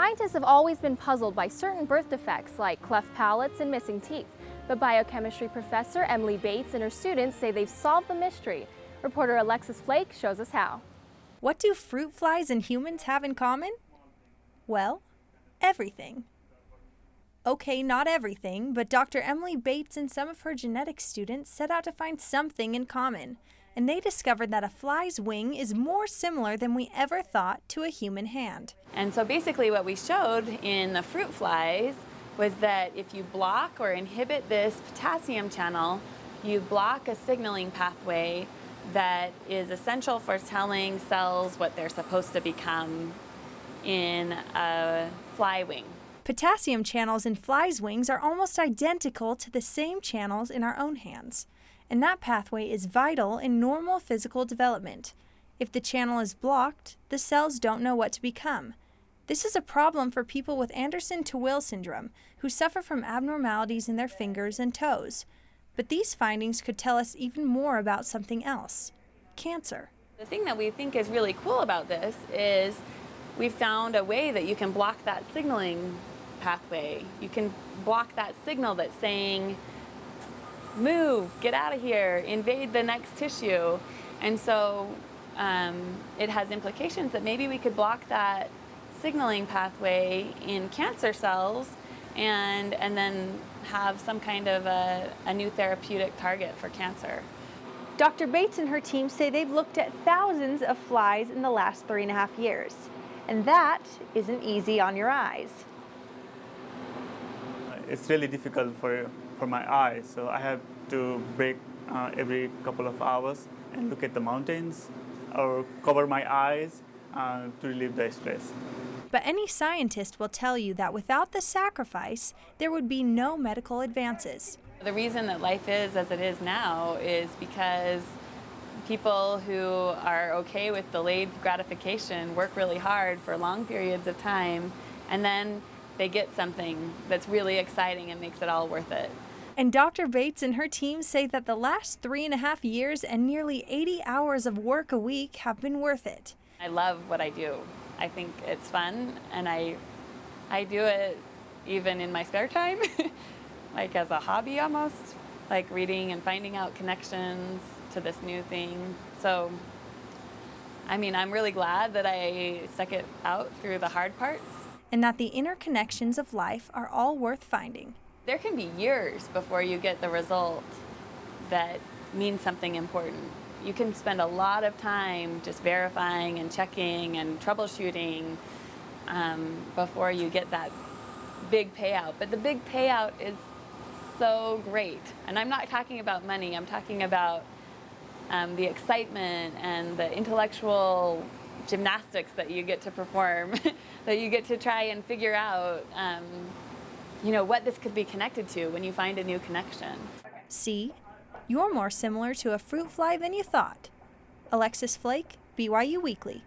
Scientists have always been puzzled by certain birth defects like cleft pallets and missing teeth. But biochemistry professor Emily Bates and her students say they've solved the mystery. Reporter Alexis Flake shows us how. What do fruit flies and humans have in common? Well, everything. Okay, not everything, but Dr. Emily Bates and some of her genetics students set out to find something in common. And they discovered that a fly's wing is more similar than we ever thought to a human hand. And so basically what we showed in the fruit flies was that if you block or inhibit this potassium channel, you block a signaling pathway that is essential for telling cells what they're supposed to become in a fly wing. Potassium channels in flies' wings are almost identical to the same channels in our own hands. And that pathway is vital in normal physical development. If the channel is blocked, the cells don't know what to become. This is a problem for people with Anderson-Tawil syndrome, who suffer from abnormalities in their fingers and toes. But these findings could tell us even more about something else: cancer. The thing that we think is really cool about this is we found a way that you can block that signaling pathway. You can block that signal that's saying, move, get out of here, invade the next tissue. And so it has implications that maybe we could block that signaling pathway in cancer cells and then have some kind of a new therapeutic target for cancer. Dr. Bates and her team say they've looked at thousands of flies in the last 3.5 years. And that isn't easy on your eyes. It's really difficult for my eyes, so I have to break every couple of hours and look at the mountains or cover my eyes to relieve the stress. But any scientist will tell you that without the sacrifice, there would be no medical advances. The reason that life is as it is now is because people who are okay with delayed gratification work really hard for long periods of time, and then they get something that's really exciting and makes it all worth it. And Dr. Bates and her team say that the last 3.5 years and nearly 80 hours of work a week have been worth it. I love what I do. I think it's fun, and I do it even in my spare time, like as a hobby almost, like reading and finding out connections to this new thing. So, I mean, I'm really glad that I stuck it out through the hard parts. And that the interconnections of life are all worth finding. There can be years before you get the result that means something important. You can spend a lot of time just verifying and checking and troubleshooting before you get that big payout. But the big payout is so great. And I'm not talking about money. I'm talking about the excitement and the intellectual gymnastics that you get to perform, that you get to try and figure out what this could be connected to when you find a new connection. See? You're more similar to a fruit fly than you thought. Alexis Flake, BYU Weekly.